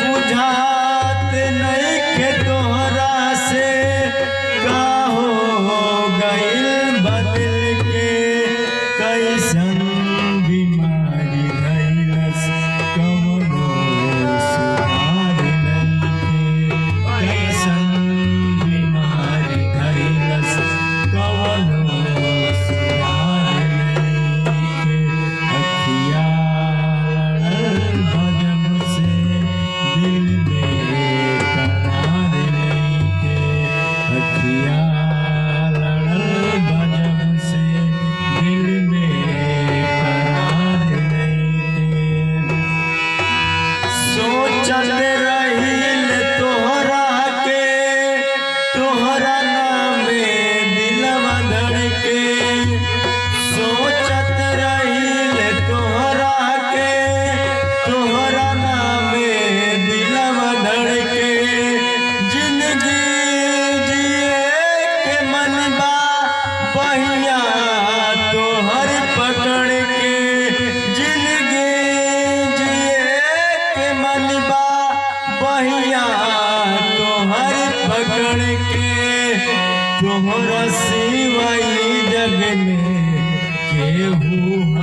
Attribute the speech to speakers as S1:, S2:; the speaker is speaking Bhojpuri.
S1: बुझात नहीं के तोहरा से का हो गइल बदल के कैसन बीमारी धैलस कवनो सुधार नइखे कैसन बीमारी धैलस कवनो सुधार नइखे अखिया लड़ल भजम से दिल में करार नइखे अखिया लड़ल भजम से दिल में करार नइखे सोचत रहिल तोहरा के तोहरा नामे दिलवा धड़के सोचत रहिल तोहरा के तोहरा नामे दिलवा धड़के जिंदगी जिए के मन बा बहिया तोहर पकड़ के जिंदगी जिए के मन बा बहिया तोहर पकड़ के तोहरा सिवाय जग में केहू